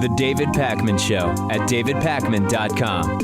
The David Pakman Show at davidpakman.com.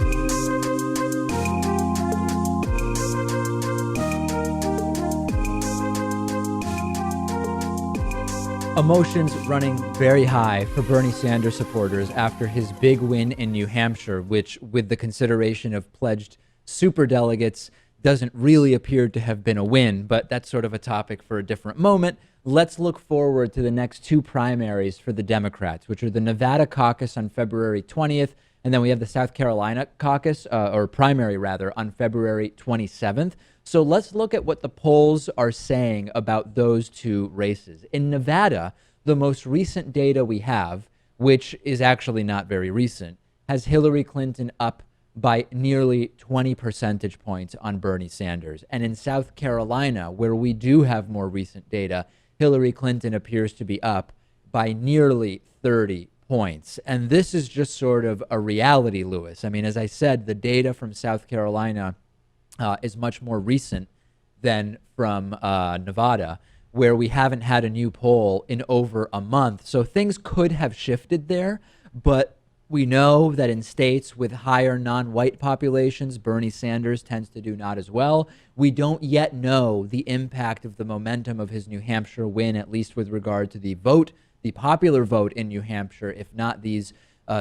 Emotions running very high for Bernie Sanders supporters after his big win in New Hampshire, which, with the consideration of pledged superdelegates, doesn't really appear to have been a win, but that's sort of a topic for a different moment. Let's look forward to the next two primaries for the Democrats, which are the Nevada caucus on February 20th, and then we have the South Carolina caucus, or primary rather, on February 27th. So let's look at what the polls are saying about those two races. In Nevada, the most recent data we have, which is actually not very recent, has Hillary Clinton up by nearly 20 percentage points on Bernie Sanders. And in South Carolina, where we do have more recent data, Hillary Clinton appears to be up by nearly 30 points. And this is just sort of a reality, Lewis. I mean, as I said, the data from South Carolina is much more recent than from Nevada, where we haven't had a new poll in over a month. So things could have shifted there, but we know that in states with higher non-white populations, Bernie Sanders tends to do not as well. We don't yet know the impact of the momentum of his New Hampshire win, at least with regard to the vote, the popular vote in New Hampshire, if not these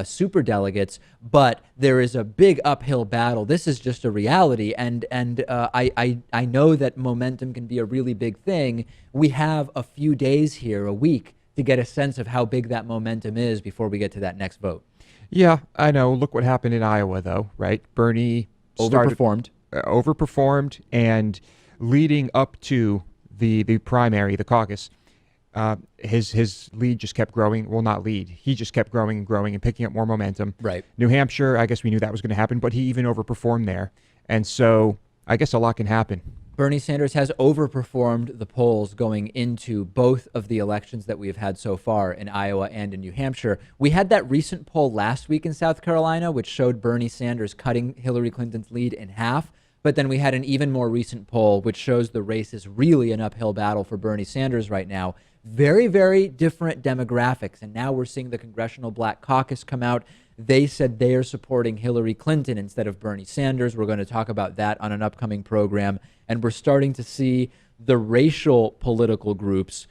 super delegates, but there is a big uphill battle. This is just a reality, and I know that momentum can be a really big thing. We have a few days here, a week, to get a sense of how big that momentum is before we get to that next vote. Yeah, I know. Look what happened in Iowa, though, right? Bernie overperformed, and leading up to the primary, the caucus, his lead just kept growing. Well, not lead. He just kept growing and growing and picking up more momentum. Right. New Hampshire, I guess we knew that was going to happen, but he even overperformed there. And so I guess a lot can happen. Bernie Sanders has overperformed the polls going into both of the elections that we have had so far in Iowa and in New Hampshire. We had that recent poll last week in South Carolina, which showed Bernie Sanders cutting Hillary Clinton's lead in half. But then we had an even more recent poll, which shows the race is really an uphill battle for Bernie Sanders right now. Very, very different demographics. And now we're seeing the Congressional Black Caucus come out. They said they are supporting Hillary Clinton instead of Bernie Sanders. We're going to talk about that on an upcoming program. And we're starting to see the racial political groups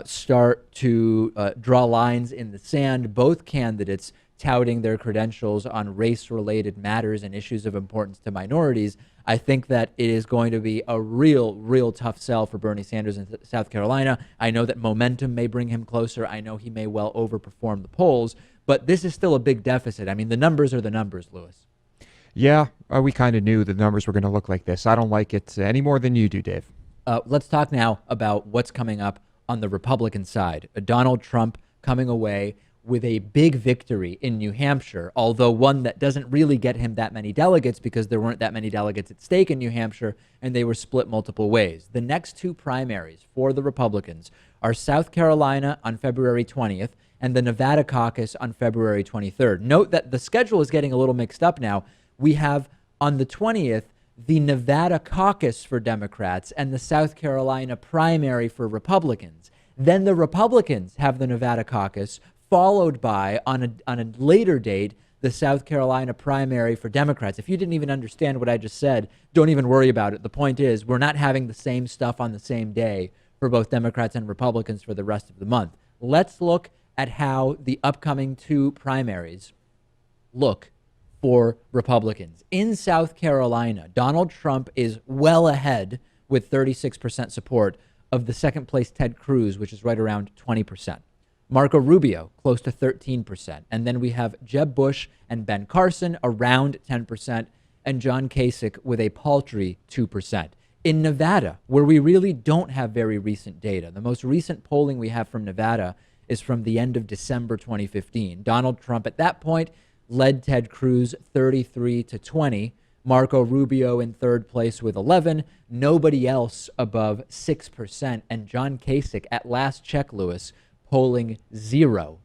start to draw lines in the sand. Both candidates touting their credentials on race-related matters and issues of importance to minorities. I think that it is going to be a real tough sell for Bernie Sanders in South Carolina. I know that momentum may bring him closer. I know he may well overperform the polls, but this is still a big deficit. I mean, the numbers are the numbers, Lewis. Yeah, we kind of knew the numbers were going to look like this. I don't like it any more than you do, Dave. Let's talk now about what's coming up on the Republican side. Donald Trump coming away with a big victory in New Hampshire, although one that doesn't really get him that many delegates because there weren't that many delegates at stake in New Hampshire, and they were split multiple ways. The next two primaries for the Republicans are South Carolina on February 20th and the Nevada caucus on February 23rd. Note that the schedule is getting a little mixed up now. We have on the 20th the Nevada caucus for Democrats and the South Carolina primary for Republicans. Then the Republicans have the Nevada caucus, followed by, on a later date, the South Carolina primary for Democrats. If you didn't even understand what I just said, don't even worry about it. The point is, we're not having the same stuff on the same day for both Democrats and Republicans for the rest of the month. Let's look at how the upcoming two primaries look for Republicans. In South Carolina, Donald Trump is well ahead with 36% support of the second place Ted Cruz, which is right around 20%. Marco Rubio, close to 13%. And then we have Jeb Bush and Ben Carson around 10%, and John Kasich with a paltry 2%. In Nevada, where we really don't have very recent data, the most recent polling we have from Nevada is from the end of December 2015. Donald Trump at that point led Ted Cruz 33-20. Marco Rubio in third place with 11. Nobody else above 6%. And John Kasich, at last check, Lewis, polling zero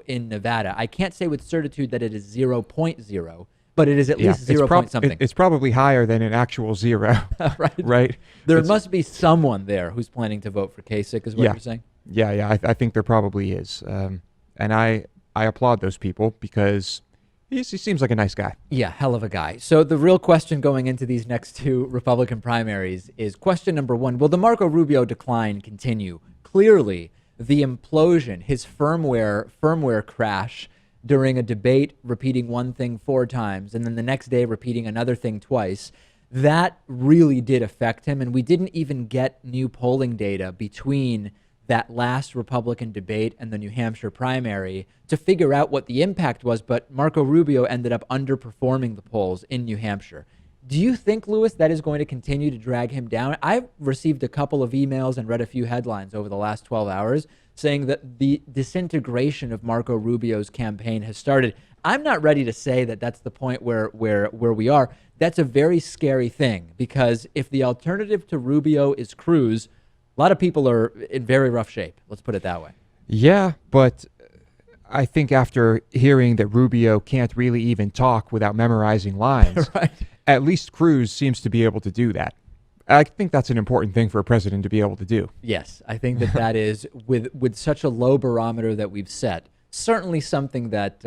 in Nevada. I can't say with certitude that it is 0.0, but it is at least 0 point something. It's probably higher than an actual zero. Right. Right. There must be someone there who's planning to vote for Kasich, is what you're saying? Yeah. I think there probably is. And I applaud those people because he seems like a nice guy. Yeah, hell of a guy. So the real question going into these next two Republican primaries is question number one: will the Marco Rubio decline continue? Clearly, the implosion, his firmware crash during a debate, repeating one thing 4 times, and then the next day repeating another thing twice, that really did affect him. And we didn't even get new polling data between that last Republican debate and the New Hampshire primary to figure out what the impact was. But Marco Rubio ended up underperforming the polls in New Hampshire. Do you think, Lewis, that is going to continue to drag him down? I've received a couple of emails and read a few headlines over the last 12 hours saying that the disintegration of Marco Rubio's campaign has started. I'm not ready to say that that's the point where we are. That's a very scary thing, because if the alternative to Rubio is Cruz, a lot of people are in very rough shape. Let's put it that way. Yeah, but I think after hearing that Rubio can't really even talk without memorizing lines, Right. At least Cruz seems to be able to do that. I think that's an important thing for a president to be able to do. Yes, I think that is, with such a low barometer that we've set, certainly something that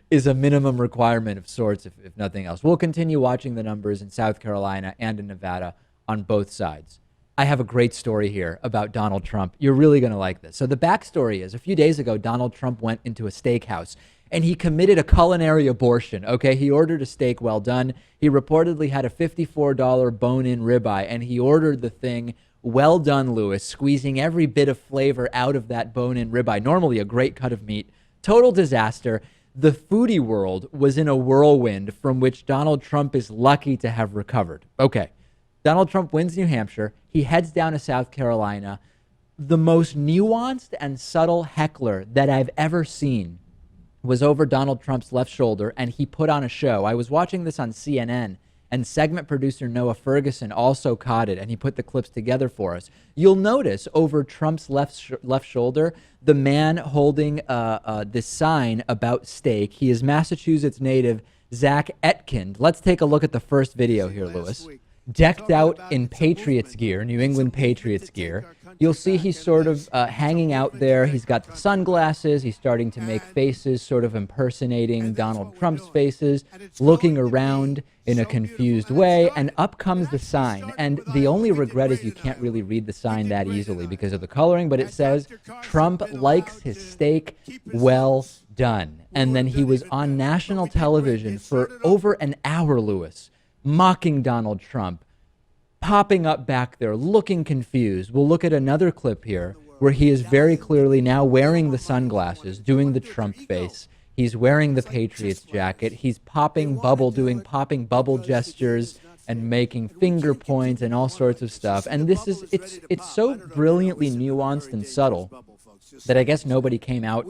is a minimum requirement of sorts, if nothing else. We'll continue watching the numbers in South Carolina and in Nevada on both sides. I have a great story here about Donald Trump. You're really going to like this. So the backstory is, a few days ago, Donald Trump went into a steakhouse and he committed a culinary abortion. Okay, he ordered a steak well done. He reportedly had a $54 bone-in ribeye, and he ordered the thing well done, Lewis, squeezing every bit of flavor out of that bone-in ribeye. Normally a great cut of meat. Total disaster. The foodie world was in a whirlwind from which Donald Trump is lucky to have recovered. Okay, Donald Trump wins New Hampshire. He heads down to South Carolina. The most nuanced and subtle heckler that I've ever seen was over Donald Trump's left shoulder, and he put on a show. I was watching this on CNN, and segment producer Noah Ferguson also caught it, and he put the clips together for us. You'll notice over Trump's left shoulder, the man holding this sign about steak. He is Massachusetts native Zach Etkind. Let's take a look at the first video here, Lewis. Decked out in Patriots gear, New England Patriots gear. You'll see he's sort of hanging out there. He's got the sunglasses. He's starting to make faces, sort of impersonating Donald Trump's faces, looking around in a confused way, and up comes the sign. And the only regret is you can't really read the sign that easily because of the coloring, but it says, "Trump likes his steak well done." And then he was on national television for over an hour, Lewis, mocking Donald Trump, popping up back there, looking confused. We'll look at another clip here where he is very clearly now wearing the sunglasses, doing the Trump face. He's wearing the Patriots jacket. He's popping bubble gestures and making finger points and all sorts of stuff. And this is, it's so brilliantly nuanced and subtle that I guess nobody came out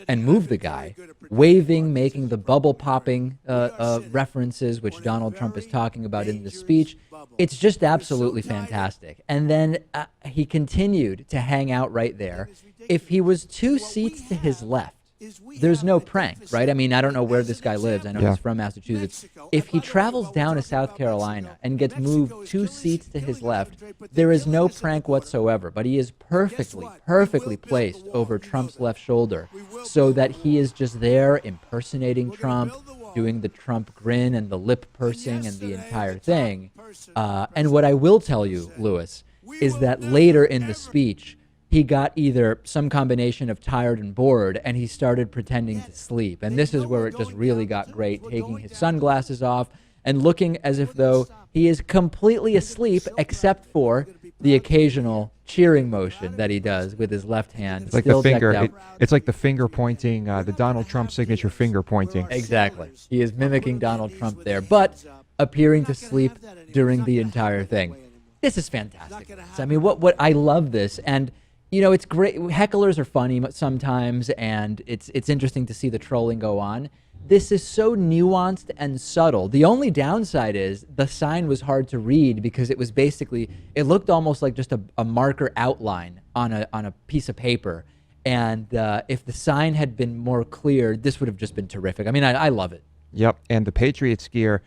and moved the guy, waving, making the bubble popping references, which Donald Trump is talking about in the speech. It's just absolutely fantastic. And then he continued to hang out right there. If he was 2 seats to his left, there's no prank, right? I mean, I don't know where this guy lives. I know he's from Massachusetts. If he travels down to South Carolina and gets moved 2 seats to his left, there is no prank whatsoever. But he is perfectly placed over Trump's left shoulder so that he is just there impersonating Trump, doing the Trump grin and the lip pursing and the entire thing. And what I will tell you, Lewis, is that later in the speech, he got either some combination of tired and bored, and he started pretending to sleep. And this is where it just really got great, taking his sunglasses off and looking as if though he is completely asleep, except for the occasional cheering motion that he does with his left hand. Like the finger. It's like the finger pointing, the Donald Trump signature finger pointing. Exactly. He is mimicking Donald Trump there, but appearing to sleep during the entire thing. This is fantastic. I mean, what I love this. And you know, it's great. Hecklers are funny sometimes, and it's interesting to see the trolling go on. This is so nuanced and subtle. The only downside is the sign was hard to read because it was basically, it looked almost like just a marker outline on a piece of paper. And if the sign had been more clear, this would have just been terrific. I mean, I love it. Yep, and the Patriots gear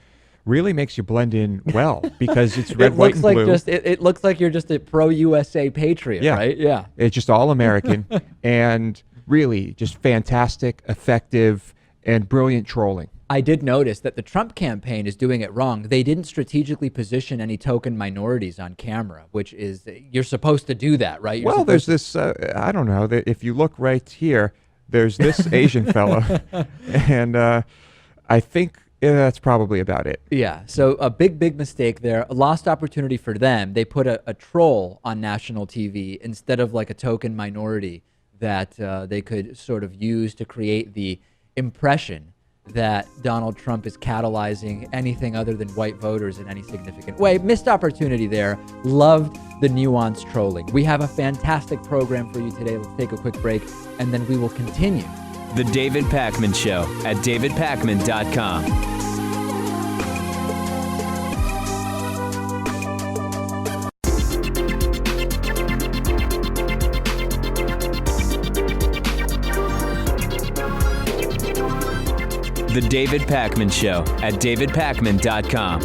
really makes you blend in well because it's red, It white, looks and like blue. it looks like you're just a pro USA patriot, Yeah. right? Yeah. It's just all American and really just fantastic, effective, and brilliant trolling. I did notice that the Trump campaign is doing it wrong. They didn't strategically position any token minorities on camera, which is, you're supposed to do that, right? You're Well, there's supposed this, I don't know, if you look right here, there's this Asian fellow, and I think that's probably about it. Yeah, so a big mistake there. A lost opportunity for them. They put a troll on national TV instead of like a token minority that they could sort of use to create the impression that Donald Trump is catalyzing anything other than white voters in any significant way. Missed opportunity there. Loved the nuanced trolling. We have a fantastic program for you today. Let's take a quick break, and then we will continue. The David Pakman Show at davidpakman.com. The David Pakman Show at davidpakman.com.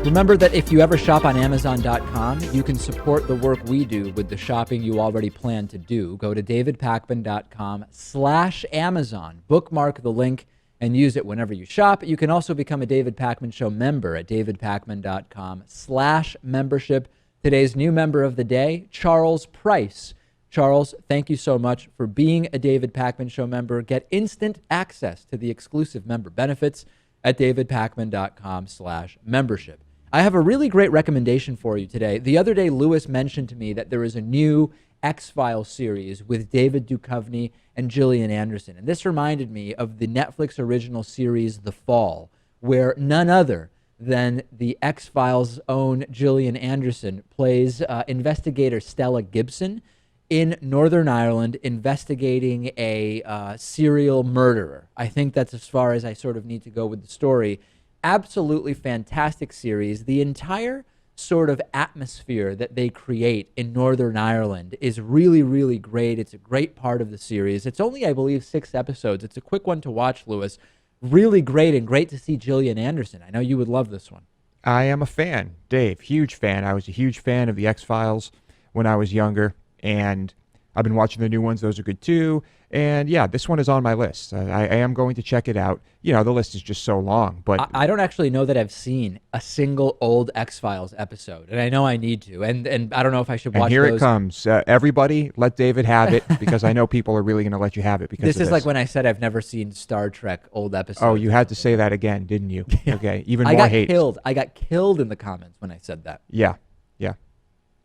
Remember that if you ever shop on Amazon.com, you can support the work we do with the shopping you already plan to do. Go to davidpakman.com/Amazon. Bookmark the link and use it whenever you shop. You can also become a David Pakman Show member at davidpakman.com/membership. Today's new member of the day, Charles Price. Charles, thank you so much for being a David Pakman Show member. Get instant access to the exclusive member benefits at davidpakman.com/membership. I have a really great recommendation for you today. The other day, Lewis mentioned to me that there is a new X-Files series with David Duchovny and Gillian Anderson. And this reminded me of the Netflix original series The Fall, where none other than the X-Files' own Gillian Anderson plays investigator Stella Gibson in Northern Ireland investigating a serial murderer. I think that's as far as I sort of need to go with the story. Absolutely fantastic series. The entire sort of atmosphere that they create in Northern Ireland is really, really great. It's a great part of the series. It's only, I believe, 6 episodes. It's a quick one to watch, Lewis. Really great, and great to see Gillian Anderson. I know you would love this one. I am a fan, Dave, huge fan. I was a huge fan of the X-Files when I was younger, and I've been watching the new ones. Those are good too. And yeah, this one is on my list. I am going to check it out. You know, the list is just so long, but I don't actually know that I've seen a single old X-Files episode, and I know I need to. And I don't know if I should watch and here those. it comes. Everybody, let David have it because I know people are really going to let you have it because This of is like when I said I've never seen Star Trek old episodes. Oh, you had to say that again, didn't you? Okay, even I more got hate. killed. I got killed in the comments when I said that. Yeah, yeah.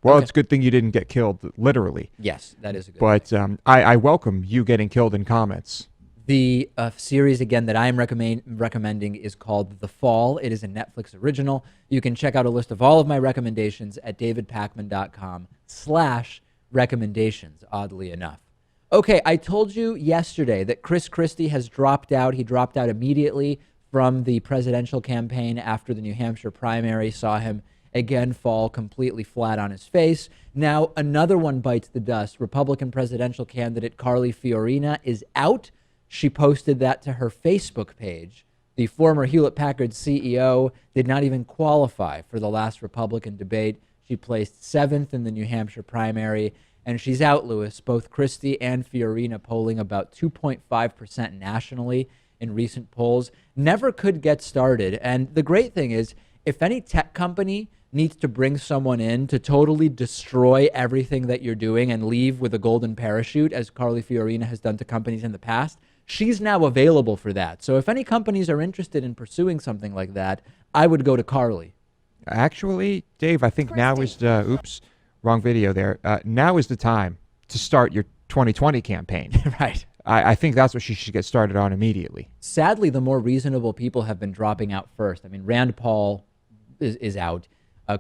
Well, Okay. it's a good thing you didn't get killed, literally. Yes, that is a good But I welcome you getting killed in comments. The series, again, that I am recommending is called The Fall. It is a Netflix original. You can check out a list of all of my recommendations at davidpakman.com/recommendations, oddly enough. Okay, I told you yesterday that Christie has dropped out. He dropped out immediately from the presidential campaign after the New Hampshire primary. Saw him again fall completely flat on his face. Now another one bites the dust. Republican presidential candidate Carly Fiorina is out. She posted that to her Facebook page. The former Hewlett-Packard CEO did not even qualify for the last Republican debate. She placed 7th in the New Hampshire primary, and she's out, Lewis. Both Christie and Fiorina polling about 2.5% nationally in recent polls. Never could get started. And the great thing is, if any tech company needs to bring someone in to totally destroy everything that you're doing and leave with a golden parachute, as Carly Fiorina has done to companies in the past, she's now available for that. So if any companies are interested in pursuing something like that, I would go to Carly. Actually, Dave, I think now is the, oops, wrong video there. Now is the time to start your 2020 campaign. Right. I think that's what she should get started on immediately. Sadly, the more reasonable people have been dropping out first. I mean, Rand Paul is out.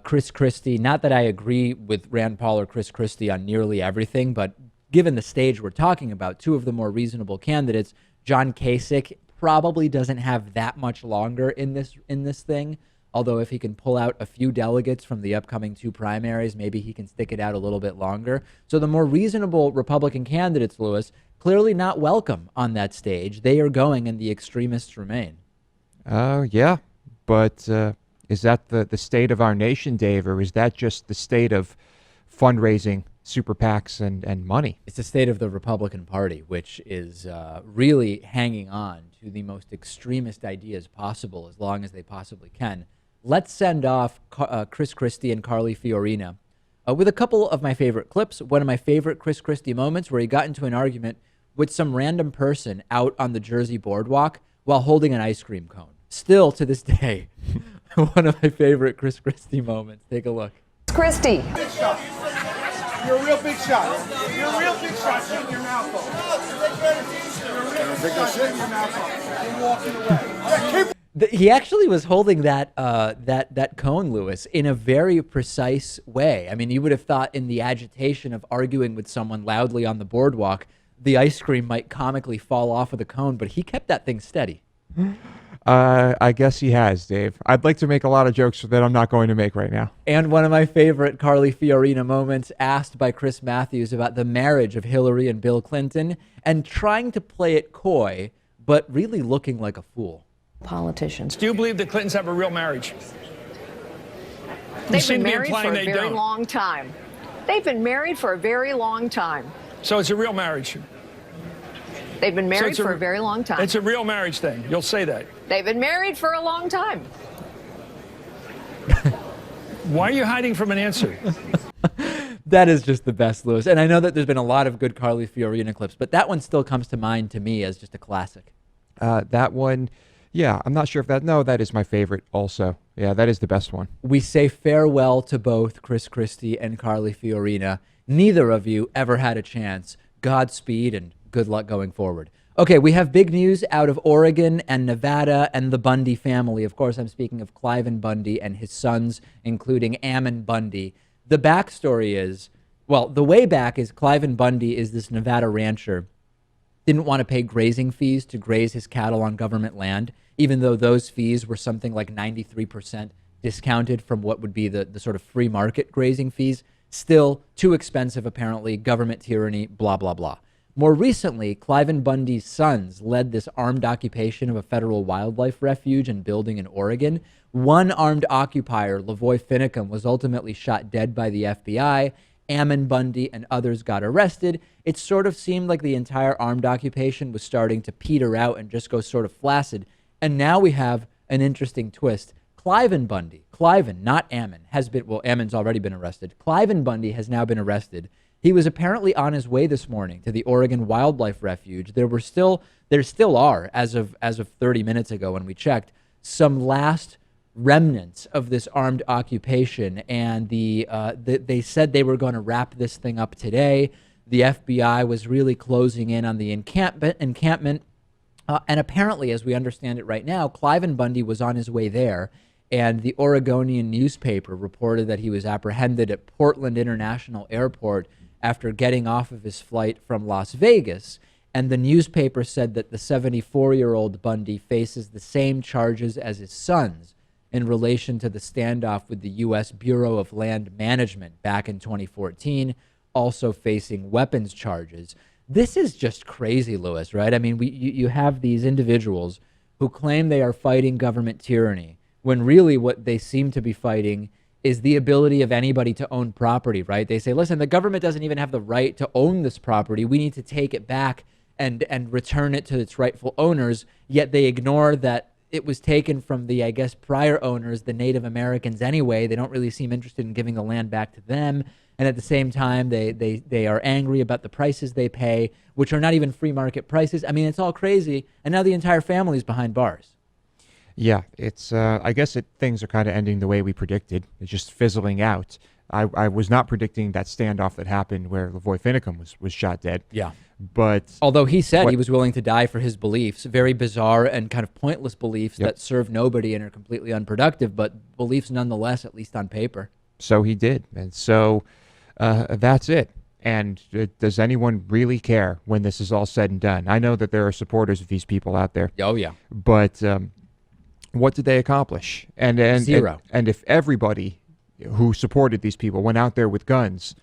Christie, not that I agree with Rand Paul or Christie on nearly everything, but given the stage we're talking about, 2 of the more reasonable candidates, John Kasich probably doesn't have that much longer in this thing. Although if he can pull out a few delegates from the upcoming 2 primaries, maybe he can stick it out a little bit longer. So the more reasonable Republican candidates, Lewis, clearly not welcome on that stage. They are going and the extremists remain. Yeah, but is that the state of our nation, Dave, or is that just the state of fundraising, super PACs, and money? It's the state of the Republican Party, which is really hanging on to the most extremist ideas possible as long as they possibly can. Let's send off Chris Christie and Carly Fiorina with a couple of my favorite clips. One of my favorite Chris Christie moments where he got into an argument with some random person out on the Jersey boardwalk while holding an ice cream cone. Still to this day, one of my favorite Chris Christie moments. Take a look. Christie. Big shot. You're a real big shot. You're a real big shot. Shut your mouth off. You're a real big shot. Shut your mouth off. You're walking away. Yeah, He actually was holding that cone, Lewis, in a very precise way. I mean, you would have thought in the agitation of arguing with someone loudly on the boardwalk, the ice cream might comically fall off of the cone, but he kept that thing steady. I guess he has, Dave. I'd like to make a lot of jokes that I'm not going to make right now. And one of my favorite Carly Fiorina moments, asked by Chris Matthews about the marriage of Hillary and Bill Clinton, and trying to play it coy, but really looking like a fool. Politicians. Do you believe the Clintons have a real marriage? They've been married for a very long time. They've been married for a very long time. So it's a real marriage. They've been married for a very long time. It's a real marriage thing. You'll say that. They've been married for a long time. Why are you hiding from an answer? That is just the best, Lewis. And I know that there's been a lot of good Carly Fiorina clips, but that one still comes to mind to me as just a classic. That one, yeah, I'm not sure if that is my favorite also. Yeah, that is the best one. We say farewell to both Chris Christie and Carly Fiorina. Neither of you ever had a chance. Godspeed and good luck going forward. Okay, we have big news out of Oregon and Nevada and the Bundy family. Of course, I'm speaking of Cliven Bundy and his sons, including Ammon Bundy. The backstory is, well, the way back is Cliven Bundy is this Nevada rancher, didn't want to pay grazing fees to graze his cattle on government land, even though those fees were something like 93% discounted from what would be the sort of free market grazing fees. Still too expensive, apparently, government tyranny, blah, blah, blah. More recently, Cliven Bundy's sons led this armed occupation of a federal wildlife refuge and building in Oregon. One armed occupier, Lavoy Finicum, was ultimately shot dead by the FBI. Ammon Bundy and others got arrested. It sort of seemed like the entire armed occupation was starting to peter out and just go sort of flaccid. And now we have an interesting twist. Cliven Bundy, Cliven, not Ammon, has been, well, Ammon's already been arrested. Cliven Bundy has now been arrested. He was apparently on his way this morning to the Oregon Wildlife Refuge. There still are, as of 30 minutes ago when we checked, some last remnants of this armed occupation, and they said they were going to wrap this thing up today. The FBI was really closing in on the encampment, and apparently, as we understand it right now, Cliven Bundy was on his way there, and the Oregonian newspaper reported that he was apprehended at Portland International Airport after getting off of his flight from Las Vegas. And the newspaper said that the 74-year-old Bundy faces the same charges as his sons in relation to the standoff with the U.S. Bureau of Land Management back in 2014, also facing weapons charges. This is just crazy, Lewis, right? I mean, you have these individuals who claim they are fighting government tyranny, when really what they seem to be fighting is the ability of anybody to own property, right? They say, listen, the government doesn't even have the right to own this property. We need to take it back and return it to its rightful owners, yet they ignore that it was taken from the, I guess, prior owners, the Native Americans anyway. They don't really seem interested in giving the land back to them. And at the same time, they are angry about the prices they pay, which are not even free market prices. I mean, it's all crazy. And now the entire family is behind bars. Yeah, it's. I guess things are kind of ending the way we predicted. It's just fizzling out. I was not predicting that standoff that happened where Lavoy Finicum was shot dead. Yeah. But although he said he was willing to die for his beliefs, very bizarre and kind of pointless beliefs that serve nobody and are completely unproductive, but beliefs nonetheless, at least on paper. So he did. And so that's it. And does anyone really care when this is all said and done? I know that there are supporters of these people out there. Oh, yeah. But what did they accomplish? And zero. And if everybody who supported these people went out there with guns,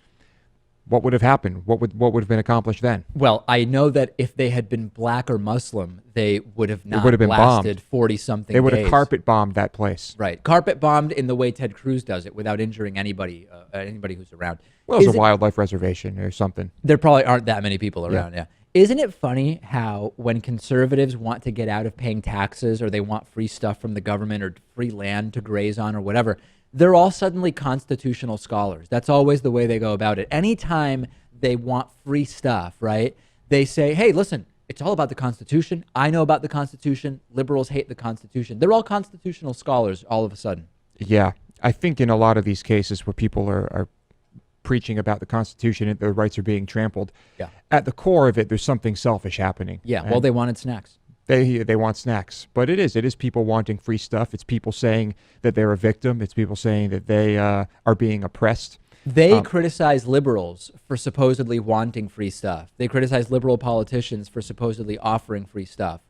what would have happened? What would have been accomplished then? Well, I know that if they had been black or Muslim, they would have not would have been lasted bombed. 40-something They would have days. carpet bombed that place. Right. Carpet bombed in the way Ted Cruz does it without injuring anybody who's around. Well, it was Is a it- wildlife reservation or something. There probably aren't that many people around, yeah. Isn't it funny how when conservatives want to get out of paying taxes or they want free stuff from the government or free land to graze on or whatever, they're all suddenly constitutional scholars. That's always the way they go about it. Anytime they want free stuff, right, they say, hey, listen, it's all about the Constitution. I know about the Constitution. Liberals hate the Constitution. They're all constitutional scholars all of a sudden. Yeah, I think in a lot of these cases where people are preaching about the Constitution and their rights are being trampled, Yeah. at the core of it, there's something selfish happening. Yeah, well, And they wanted snacks. they want snacks, but it is people wanting free stuff. It's people saying that they're a victim. It's people saying that they are being oppressed. They criticize liberals for supposedly wanting free stuff. They criticize liberal politicians for supposedly offering free stuff.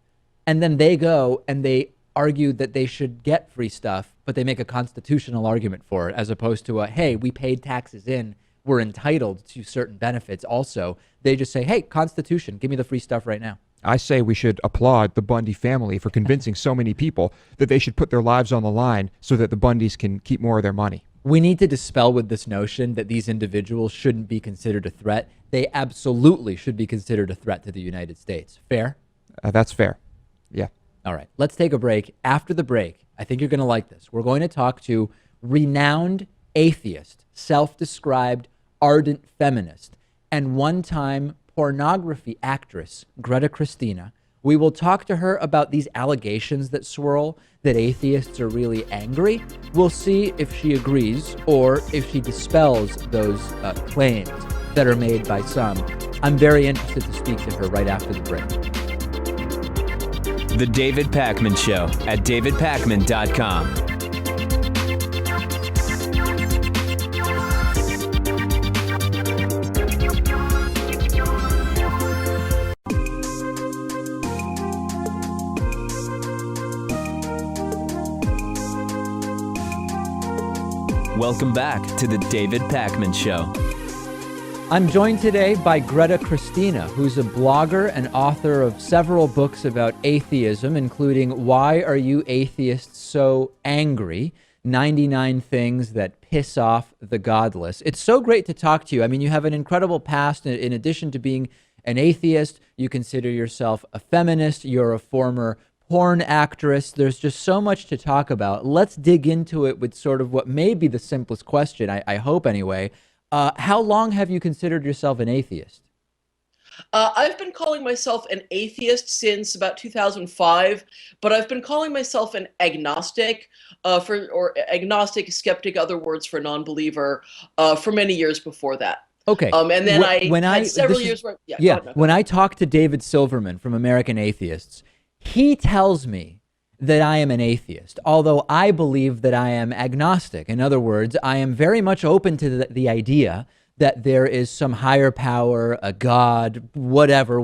And then they go and they argue that they should get free stuff, but they make a constitutional argument for it as opposed to a, hey, we paid taxes in, we're entitled to certain benefits also. They just say, hey, Constitution, give me the free stuff right now. I say we should applaud the Bundy family for convincing so many people that they should put their lives on the line so that the Bundys can keep more of their money. We need to dispel with this notion that these individuals shouldn't be considered a threat. They absolutely should be considered a threat to the United States. Fair? That's fair. Yeah. All right, let's take a break. After the break, I think you're going to like this. We're going to talk to renowned atheist, self-described ardent feminist, and one-time pornography actress, Greta Christina. We will talk to her about these allegations that swirl that atheists are really angry. We'll see if she agrees or if she dispels those claims that are made by some. I'm very interested to speak to her right after the break. The David Pakman Show at davidpakman.com. Welcome back to the David Pakman Show. I'm joined today by Greta Christina, who's a blogger and author of several books about atheism, including Why Are You Atheists So Angry? 99 Things That Piss Off the Godless. It's so great to talk to you. I mean, you have an incredible past. In addition to being an atheist, you consider yourself a feminist. You're a former porn actress. There's just so much to talk about. Let's dig into it with sort of what may be the simplest question, I hope anyway. How long have you considered yourself an atheist? I've been calling myself an atheist since about 2005, but I've been calling myself an agnostic, or agnostic, skeptic, other words for non-believer, for many years before that. Okay. And then I had several years where, go ahead, when I talk to David Silverman from American Atheists, he tells me that I am an atheist, although I believe that I am agnostic. In other words, I am very much open to the idea that there is some higher power, a God, whatever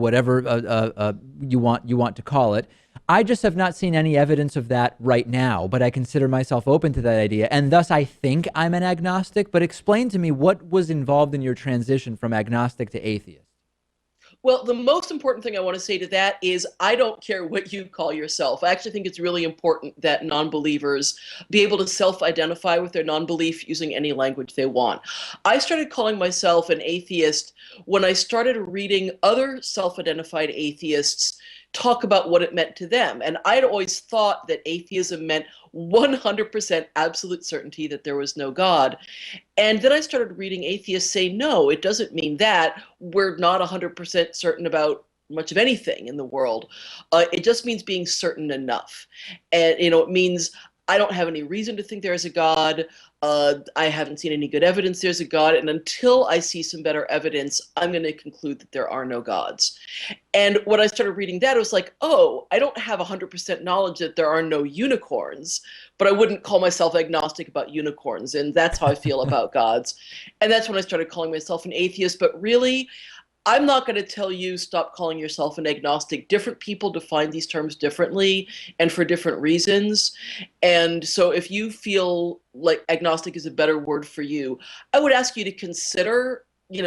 you want to call it. I just have not seen any evidence of that right now, but I consider myself open to that idea, and thus I think I'm an agnostic. But explain to me what was involved in your transition from agnostic to atheist. Well, the most important thing I want to say to that is I don't care what you call yourself. I actually think it's really important that non-believers be able to self-identify with their non-belief using any language they want. I started calling myself an atheist when I started reading other self-identified atheists talk about what it meant to them. And I'd always thought that atheism meant 100% absolute certainty that there was no God. And then I started reading atheists say, no, it doesn't mean that. We're not 100% certain about much of anything in the world. It just means being certain enough. And, it means I don't have any reason to think there is a God. I haven't seen any good evidence there's a God. And until I see some better evidence, I'm going to conclude that there are no gods. And when I started reading that, it was like, oh, I don't have 100% knowledge that there are no unicorns, but I wouldn't call myself agnostic about unicorns. And that's how I feel about gods. And that's when I started calling myself an atheist. But really, I'm not going to tell you stop calling yourself an agnostic. Different people define these terms differently and for different reasons. And so if you feel like agnostic is a better word for you, I would ask you to consider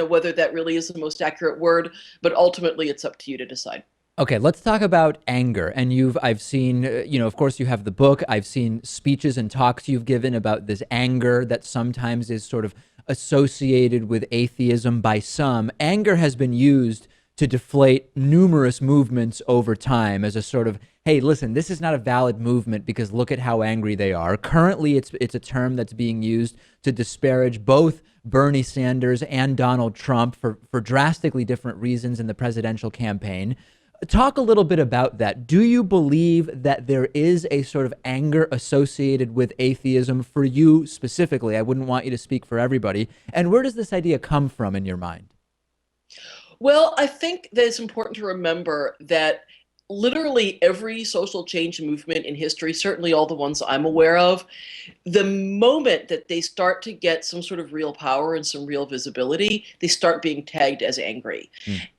whether that really is the most accurate word, but ultimately it's up to you to decide. Okay, let's talk about anger. And I've seen, of course you have the book. I've seen speeches and talks you've given about this anger that sometimes is sort of associated with atheism by some. Anger has been used to deflate numerous movements over time as a sort of, hey, listen, this is not a valid movement because look at how angry they are. Currently, it's a term that's being used to disparage both Bernie Sanders and Donald Trump for drastically different reasons in the presidential campaign. Talk a little bit about that. Do you believe that there is a sort of anger associated with atheism for you specifically? I wouldn't want you to speak for everybody. And where does this idea come from in your mind? Well, I think that it's important to remember that literally every social change movement in history, certainly all the ones I'm aware of, the moment that they start to get some sort of real power and some real visibility, they start being tagged as angry.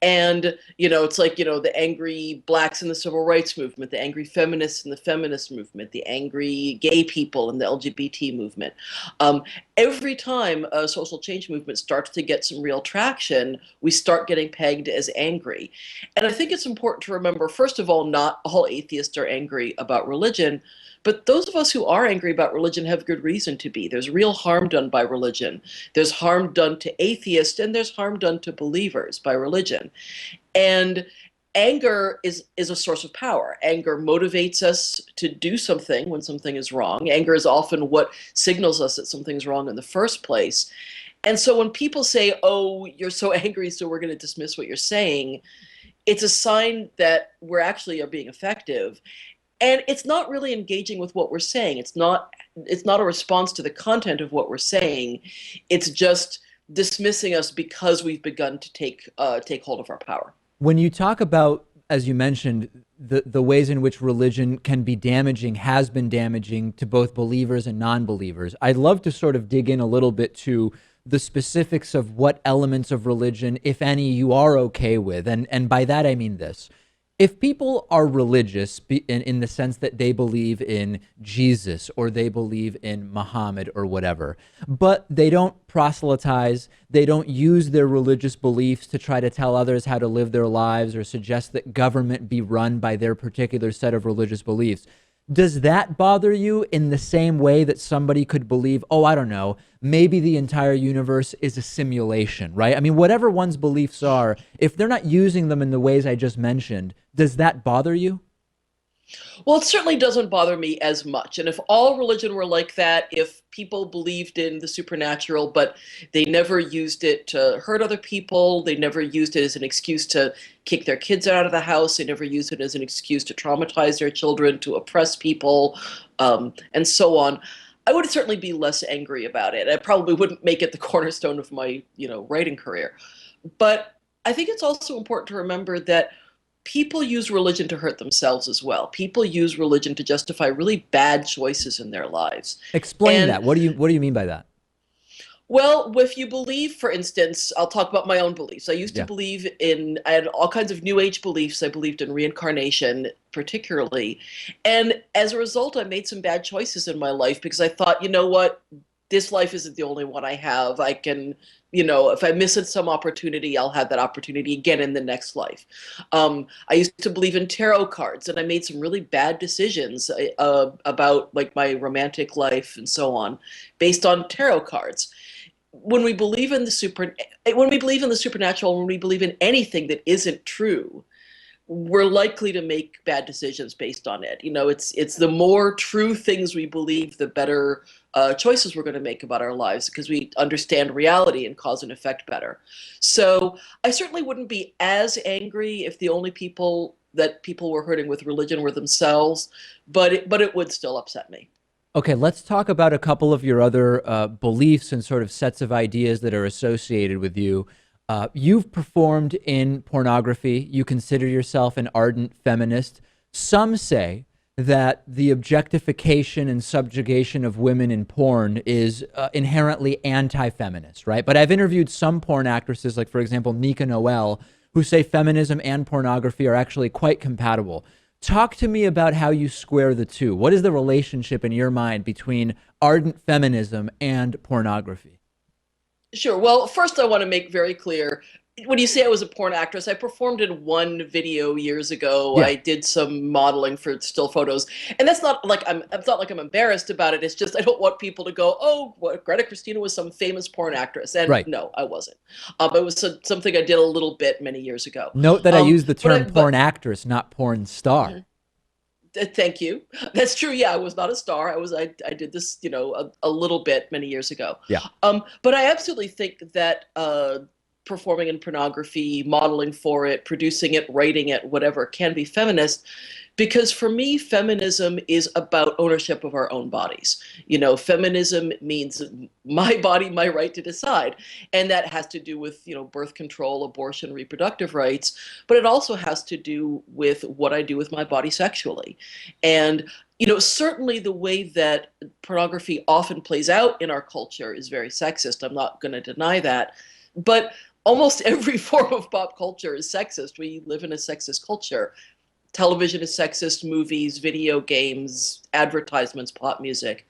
And, it's like, the angry blacks in the civil rights movement, the angry feminists in the feminist movement, the angry gay people in the LGBT movement. Every time a social change movement starts to get some real traction, we start getting pegged as angry. And I think it's important to remember, first of all, not all atheists are angry about religion, but those of us who are angry about religion have good reason to be. There's real harm done by religion. There's harm done to atheists, and there's harm done to believers by religion. And anger is a source of power. Anger motivates us to do something when something is wrong. Anger is often what signals us that something's wrong in the first place. And so when people say, oh, you're so angry, so we're going to dismiss what you're saying, it's a sign that we're actually are being effective. And it's not really engaging with what we're saying. It's not a response to the content of what we're saying. It's just dismissing us because we've begun to take hold of our power. When you talk about, as you mentioned, the ways in which religion can be damaging, has been damaging to both believers and non-believers, I'd love to sort of dig in a little bit to the specifics of what elements of religion, if any, you are okay with. And by that, I mean this. If people are religious in the sense that they believe in Jesus or they believe in Muhammad or whatever, but they don't proselytize, they don't use their religious beliefs to try to tell others how to live their lives or suggest that government be run by their particular set of religious beliefs, does that bother you in the same way that somebody could believe, oh, I don't know, maybe the entire universe is a simulation, right? I mean, whatever one's beliefs are, if they're not using them in the ways I just mentioned, does that bother you? Well, it certainly doesn't bother me as much. And if all religion were like that, if people believed in the supernatural, but they never used it to hurt other people, they never used it as an excuse to kick their kids out of the house, they never used it as an excuse to traumatize their children, to oppress people, and so on, I would certainly be less angry about it. I probably wouldn't make it the cornerstone of my, writing career. But I think it's also important to remember that people use religion to hurt themselves as well. People use religion to justify really bad choices in their lives. Explain that. What do you mean by that? Well, if you believe, for instance, I'll talk about my own beliefs. I used to believe I had all kinds of New Age beliefs. I believed in reincarnation, particularly. And as a result, I made some bad choices in my life because I thought, you know what, this life isn't the only one I have. I can, if I miss some opportunity, I'll have that opportunity again in the next life. I used to believe in tarot cards, and I made some really bad decisions about like my romantic life and so on, based on tarot cards. When we believe in the supernatural, when we believe in anything that isn't true, we're likely to make bad decisions based on it. It's the more true things we believe, the better choices we're going to make about our lives because we understand reality and cause and effect better. So I certainly wouldn't be as angry if the only people were hurting with religion were themselves, but it would still upset me. Okay, let's talk about a couple of your other beliefs and sort of sets of ideas that are associated with you. You've performed in pornography. You consider yourself an ardent feminist. Some say that the objectification and subjugation of women in porn is inherently anti-feminist, right? But I've interviewed some porn actresses, like, for example, Nika Noel, who say feminism and pornography are actually quite compatible. Talk to me about how you square the two. What is the relationship in your mind between ardent feminism and pornography? Sure. Well, first I want to make very clear, when you say I was a porn actress, I performed in one video years ago. Yeah. I did some modeling for still photos, and that's not like it's not like I'm embarrassed about it. It's just I don't want people to go, "Oh, what, Greta Christina was some famous porn actress," and Right. no, I wasn't. It was something I did a little bit many years ago. Note that I use the term but porn actress, not porn star. Thank you. That's true. Yeah, I was not a star. I did this, a little bit many years ago. Yeah. But I absolutely think that performing in pornography, modeling for it, producing it, writing it, whatever, can be feminist. Because for me, feminism is about ownership of our own bodies. Feminism means my body, my right to decide. And that has to do with, birth control, abortion, reproductive rights. But it also has to do with what I do with my body sexually. And, certainly the way that pornography often plays out in our culture is very sexist. I'm not going to deny that. But almost every form of pop culture is sexist. We live in a sexist culture. Television is sexist, movies, video games, advertisements, pop music.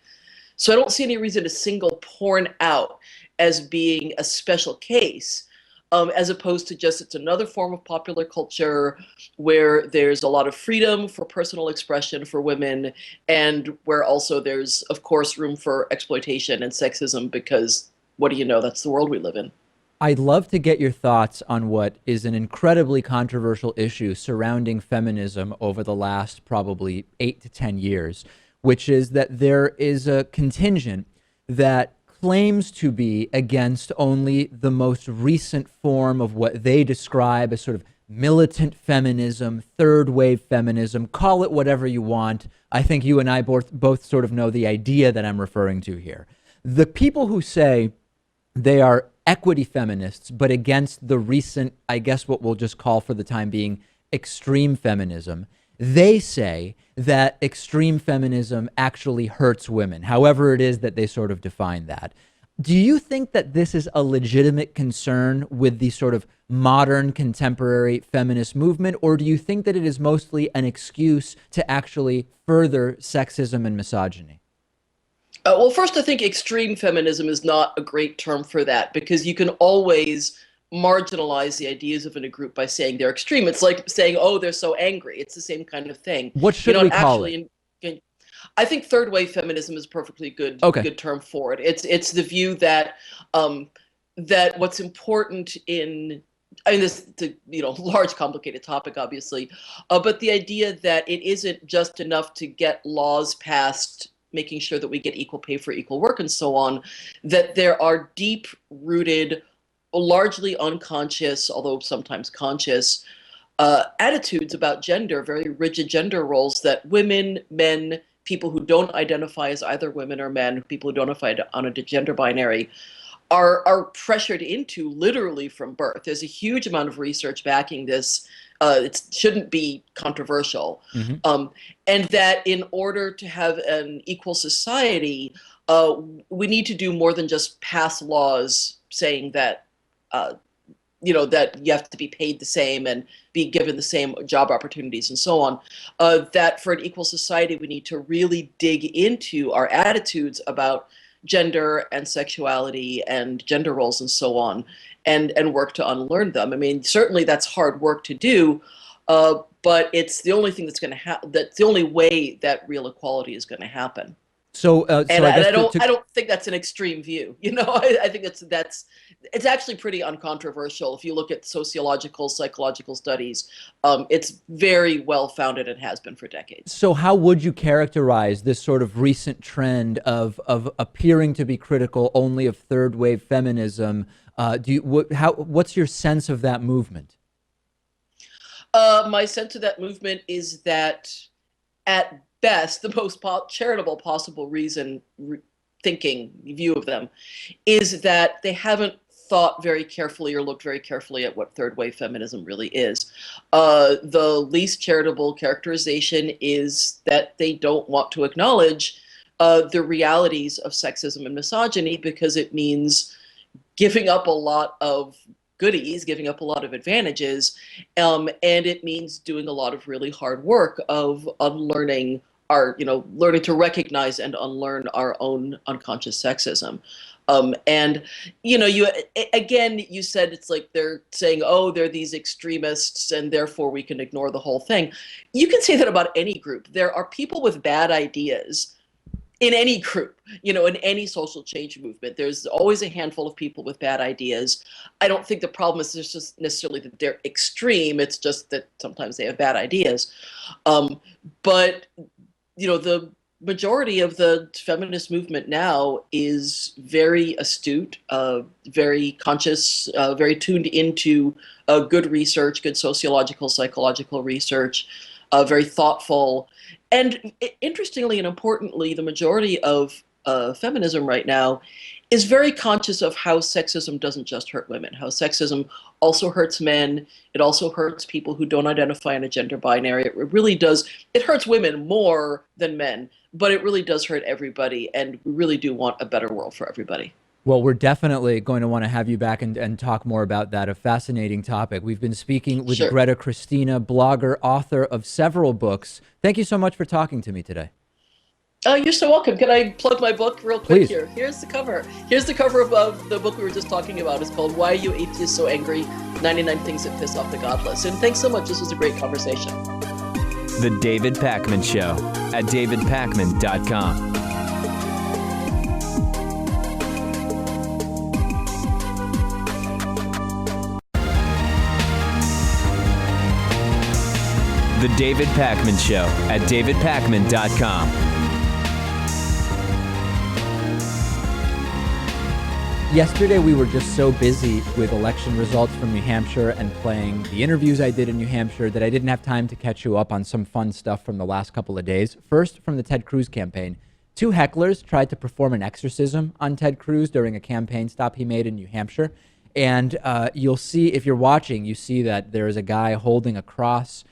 So I don't see any reason to single porn out as being a special case, as opposed to just it's another form of popular culture where there's a lot of freedom for personal expression for women, and where also there's, of course, room for exploitation and sexism, because what do you know, that's the world we live in. I'd love to get your thoughts on what is an incredibly controversial issue surrounding feminism over the last probably 8 to 10 years, which is that there is a contingent that claims to be against only the most recent form of what they describe as sort of militant feminism, third wave feminism, call it whatever you want. I think you and I both sort of know the idea that I'm referring to here. The people who say they are equity feminists, but against the recent, I guess what we'll just call for the time being, extreme feminism, they say that extreme feminism actually hurts women, however it is that they sort of define that. Do you think that this is a legitimate concern with the sort of modern contemporary feminist movement, or do you think that it is mostly an excuse to actually further sexism and misogyny? Well, first, I think extreme feminism is not a great term for that, because you can always marginalize the ideas of a group by saying they're extreme. It's like saying, oh, they're so angry. It's the same kind of thing. What should we call it? I think third wave feminism is a perfectly good term for it. It's the view that that what's important in, I mean, this is a large, complicated topic, obviously, but the idea that it isn't just enough to get laws passed making sure that we get equal pay for equal work and so on, that there are deep-rooted, largely unconscious, although sometimes conscious, attitudes about gender, very rigid gender roles that women, men, people who don't identify as either women or men, people who don't identify on a gender binary, are pressured into literally from birth. There's a huge amount of research backing this. It shouldn't be controversial. And that in order to have an equal society, we need to do more than just pass laws saying that, that you have to be paid the same and be given the same job opportunities and so on. That for an equal society, we need to really dig into our attitudes about gender and sexuality and gender roles and so on, and work to unlearn them. I mean, certainly that's hard work to do, but it's the only thing that's going to happen. That's the only way that real equality is going to happen. So, I don't think that's an extreme view. I think it's actually pretty uncontroversial. If you look at sociological, psychological studies, it's very well founded and has been for decades. So how would you characterize this sort of recent trend of appearing to be critical only of third wave feminism? What's your sense of that movement? My sense of that movement is that at best, the most charitable possible thinking view of them is that they haven't thought very carefully or looked very carefully at what third wave feminism really is. The least charitable characterization is that they don't want to acknowledge the realities of sexism and misogyny, because it means giving up a lot of goodies, giving up a lot of advantages, and it means doing a lot of really hard work of unlearning are learning to recognize and unlearn our own unconscious sexism. And you said it's like they're saying, oh, they're these extremists and therefore we can ignore the whole thing. You can say that about any group. There are people with bad ideas in any group, in any social change movement. There's always a handful of people with bad ideas. I don't think the problem is just necessarily that they're extreme. It's just that sometimes they have bad ideas. But the majority of the feminist movement now is very astute, very conscious, very tuned into good research, good sociological, psychological research, very thoughtful. And interestingly and importantly, the majority of feminism right now is very conscious of how sexism doesn't just hurt women, how sexism also hurts men. It also hurts people who don't identify in a gender binary. It really does. It hurts women more than men, but it really does hurt everybody. And we really do want a better world for everybody. Well, we're definitely going to want to have you back and talk more about that, a fascinating topic. We've been speaking with Sure. Greta Christina, blogger, author of several books. Thank you so much for talking to me today. You're so welcome. Can I plug my book real quick Please. here? Here's the cover. Here's the cover of the book we were just talking about. It's called Why Are You Atheists So Angry? 99 Things That Piss Off the Godless. And thanks so much. This was a great conversation. The David Pakman Show at davidpakman.com. The David Pakman Show at davidpakman.com. Yesterday, we were just so busy with election results from New Hampshire and playing the interviews I did in New Hampshire that I didn't have time to catch you up on some fun stuff from the last couple of days. First, from the Ted Cruz campaign. 2 hecklers tried to perform an exorcism on Ted Cruz during a campaign stop he made in New Hampshire. And you'll see, if you're watching, you see that there is a guy holding a cross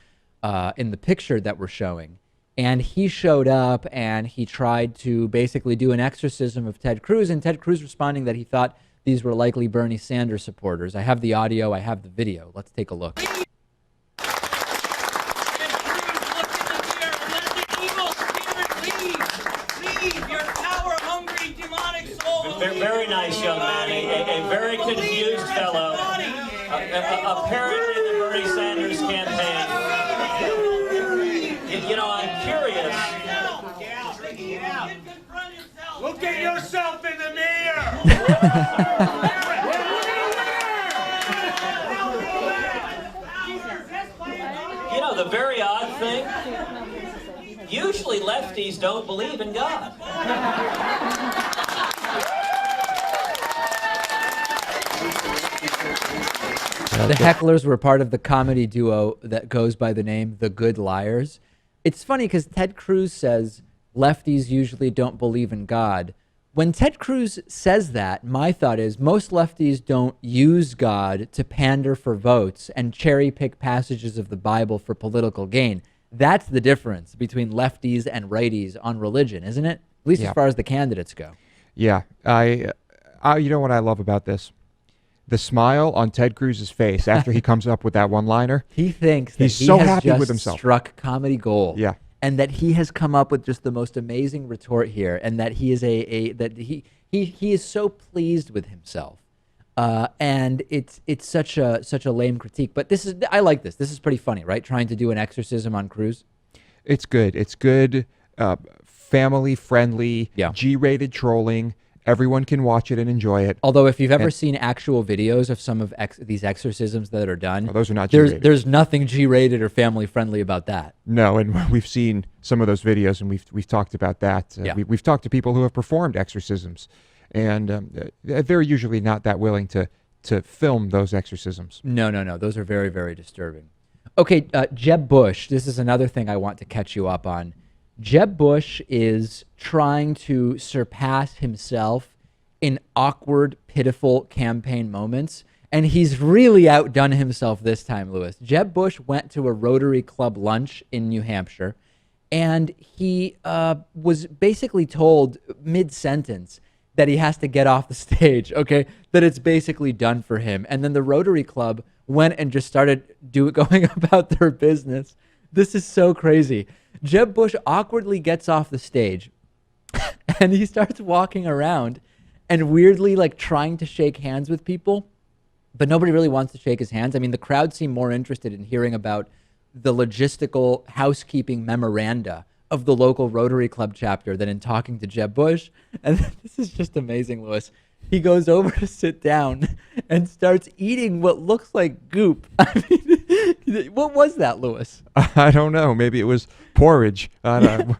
in the picture that we're showing. And he showed up and he tried to basically do an exorcism of Ted Cruz, and Ted Cruz responding that he thought these were likely Bernie Sanders supporters. I have the audio, I have the video. Let's take a look. Very nice young man, a very confused fellow. Apparently the Bernie Sanders campaign. I'm curious. Look at yourself in the mirror. The very odd thing, usually lefties don't believe in God. The hecklers were part of the comedy duo that goes by the name The Good Liars. It's funny because Ted Cruz says lefties usually don't believe in God. When Ted Cruz says that, my thought is most lefties don't use God to pander for votes and cherry pick passages of the Bible for political gain. That's the difference between lefties and righties on religion, isn't it? At least as far as the candidates go. Yeah. I you know what I love about this? The smile on Ted Cruz's face after he comes up with that one-liner. He thinks that he's he so has happy just with himself. Struck comedy gold. Yeah. And that he has come up with just the most amazing retort here, and that he is he is so pleased with himself. And it's such a lame critique. But I like this. This is pretty funny, right? Trying to do an exorcism on Cruz. It's good. It's good, family friendly, G-rated trolling. Everyone can watch it and enjoy it. Although if you've ever seen actual videos of some of these exorcisms that are done, those are not G-rated. There's nothing G-rated or family friendly about that. No, and we've seen some of those videos, and we've talked about that. We've talked to people who have performed exorcisms, and they're usually not that willing to film those exorcisms. No. Those are very, very disturbing. Okay, Jeb Bush. This is another thing I want to catch you up on. Jeb Bush is trying to surpass himself in awkward, pitiful campaign moments, and he's really outdone himself this time, Lewis. Jeb Bush went to a Rotary Club lunch in New Hampshire, and he was basically told mid-sentence that he has to get off the stage, okay, that it's basically done for him. And then the Rotary Club went and just started going about their business. This is so crazy. Jeb Bush awkwardly gets off the stage and he starts walking around and weirdly like trying to shake hands with people, but nobody really wants to shake his hands. I mean, the crowd seemed more interested in hearing about the logistical housekeeping memoranda of the local Rotary Club chapter than in talking to Jeb Bush. And this is just amazing, Louis. He goes over to sit down and starts eating what looks like goop. I mean, what was that, Louis? I don't know. Maybe it was porridge. I don't know.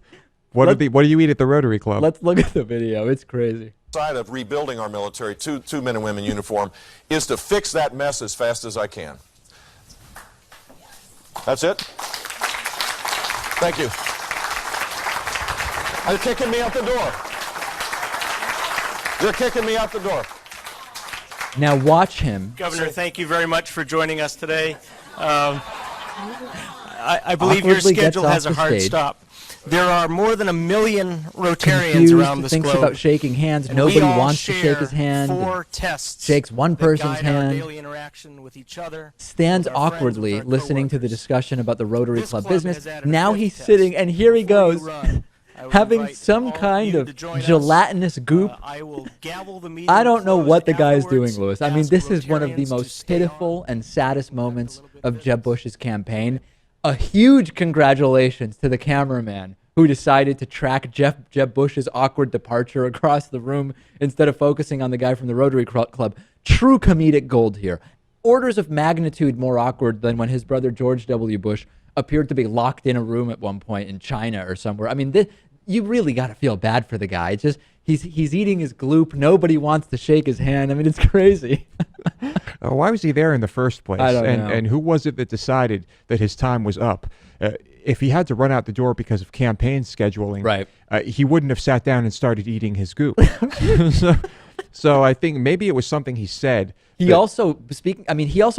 What do you eat at the Rotary Club? Let's look at the video. It's crazy. Side of rebuilding our military to men and women uniform is to fix that mess as fast as I can. That's it. Thank you. They're kicking me out the door. They're kicking me out the door. Now watch him. Governor, thank you very much for joining us today. I believe your Awkwardly schedule gets has off a the hard stage. stop. There are more than 1 million Rotarians Confused, around this thinks globe. about shaking hands. And Nobody we all wants to shake his share hand. 4 tests Shakes one that person's guide our hand. daily interaction with each other, Stands with our friends, awkwardly with our listening to the coworkers. discussion about the Rotary This Club club business. has added a Now 5th he's test. sitting, and here he Before you goes, run, I would having invite some all kind you of to join us. gelatinous goop. I will gavel the meeting I don't know closed what the guy is doing, afterwards. Louis. I mean, Ask this is one of the Rotarians to most stay on. pitiful and saddest moments of Jeb Bush's campaign. A huge congratulations to the cameraman who decided to track Jeb Bush's awkward departure across the room instead of focusing on the guy from the Rotary Club. True comedic gold here. Orders of magnitude more awkward than when his brother George W. Bush appeared to be locked in a room at one point in China or somewhere. I mean, you really got to feel bad for the guy. It's just he's eating his gloop. Nobody wants to shake his hand. I mean, it's crazy. Why was he there in the first place? I don't know. And who was it that decided that his time was up? If he had to run out the door because of campaign scheduling, Right. He wouldn't have sat down and started eating his goop. so I think maybe it was something he said. He also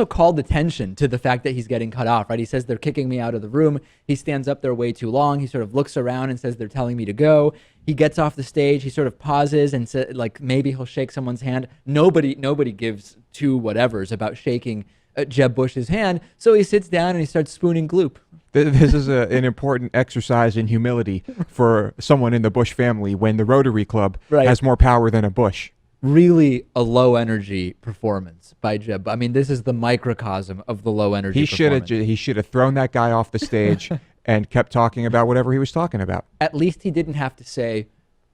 called attention to the fact that he's getting cut off, right? He says they're kicking me out of the room. He stands up there way too long. He sort of looks around and says they're telling me to go. He gets off the stage. He sort of pauses and says, like, maybe he'll shake someone's hand. Nobody gives two whatevers about shaking Jeb Bush's hand. So he sits down and he starts spooning gloop. This is an important exercise in humility for someone in the Bush family when the Rotary Club Right. has more power than a Bush. Really a low energy performance by Jeb. I mean, this is the microcosm of the low energy performance. He should have thrown that guy off the stage and kept talking about whatever he was talking about. At least he didn't have to say,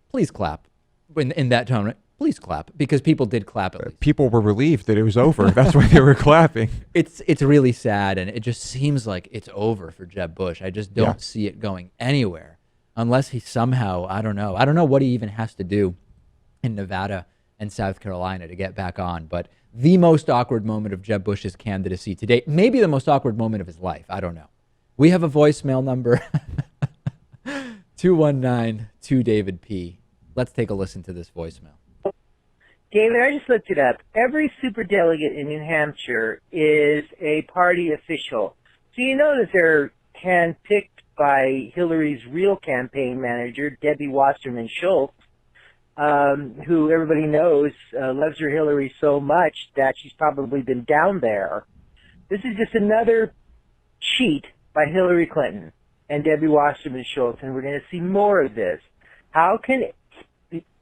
please clap in that tone, right? Please clap, because people did clap at least. People were relieved that it was over. That's why they were clapping. It's really sad, and it just seems like it's over for Jeb Bush. I just don't see it going anywhere unless he somehow, I don't know what he even has to do in Nevada and South Carolina to get back on. But the most awkward moment of Jeb Bush's candidacy to date, maybe the most awkward moment of his life. I don't know. We have a voicemail number, 219-2-DAVID-P. Let's take a listen to this voicemail. David, I just looked it up. Every superdelegate in New Hampshire is a party official. So you know that they're handpicked by Hillary's real campaign manager, Debbie Wasserman Schultz, who everybody knows loves her Hillary so much that she's probably been down there. This is just another cheat by Hillary Clinton and Debbie Wasserman Schultz, and we're going to see more of this. How can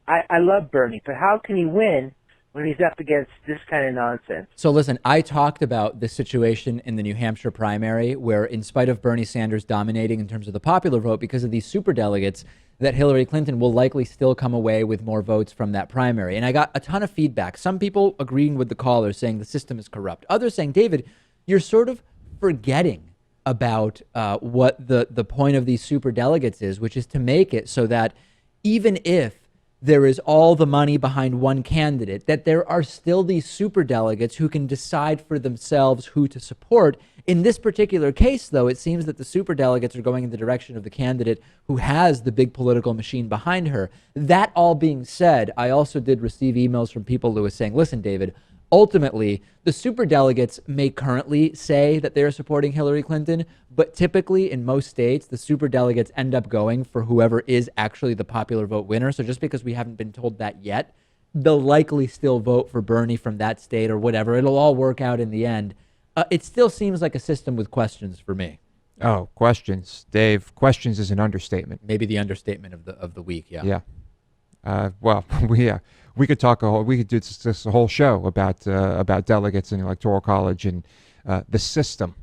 I love Bernie, but how can he win when he's up against this kind of nonsense? So listen, I talked about this situation in the New Hampshire primary where, in spite of Bernie Sanders dominating in terms of the popular vote because of these superdelegates, that Hillary Clinton will likely still come away with more votes from that primary. And I got a ton of feedback. Some people agreeing with the callers saying the system is corrupt. Others saying, David, you're sort of forgetting about what the point of these superdelegates is, which is to make it so that even if there is all the money behind one candidate, that there are still these superdelegates who can decide for themselves who to support. In this particular case, though, it seems that the superdelegates are going in the direction of the candidate who has the big political machine behind her. That all being said, I also did receive emails from people who were saying, listen, David, ultimately, the superdelegates may currently say that they're supporting Hillary Clinton, but typically in most states, the superdelegates end up going for whoever is actually the popular vote winner. So just because we haven't been told that yet, they'll likely still vote for Bernie from that state or whatever. It'll all work out in the end. It still seems like a system with questions for me. Oh, questions, Dave. Questions is an understatement. Maybe the understatement of the week. Yeah. Yeah. Well, we could talk we could do this a whole show about delegates in the Electoral College and the system.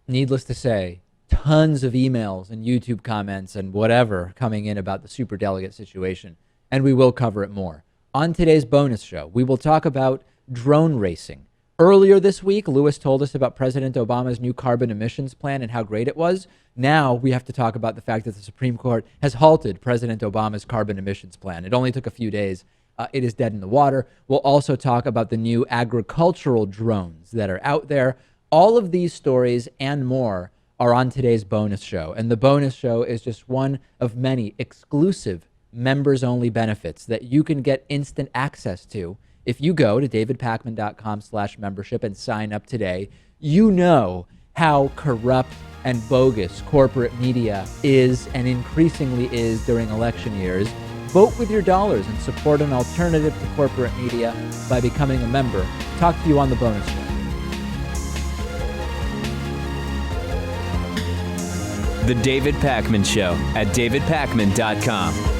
Needless to say, tons of emails and YouTube comments and whatever coming in about the superdelegate situation, and we will cover it more. On today's bonus show, we will talk about drone racing. Earlier this week, Lewis told us about President Obama's new carbon emissions plan and how great it was. Now we have to talk about the fact that the Supreme Court has halted President Obama's carbon emissions plan. It only took a few days. It is dead in the water. We'll also talk about the new agricultural drones that are out there. All of these stories and more are on today's bonus show. And the bonus show is just one of many exclusive members-only benefits that you can get instant access to if you go to davidpakman.com/membership and sign up today. You know how corrupt and bogus corporate media is and increasingly is during election years. Vote with your dollars and support an alternative to corporate media by becoming a member. Talk to you on the bonus show. The David Pakman Show at davidpakman.com.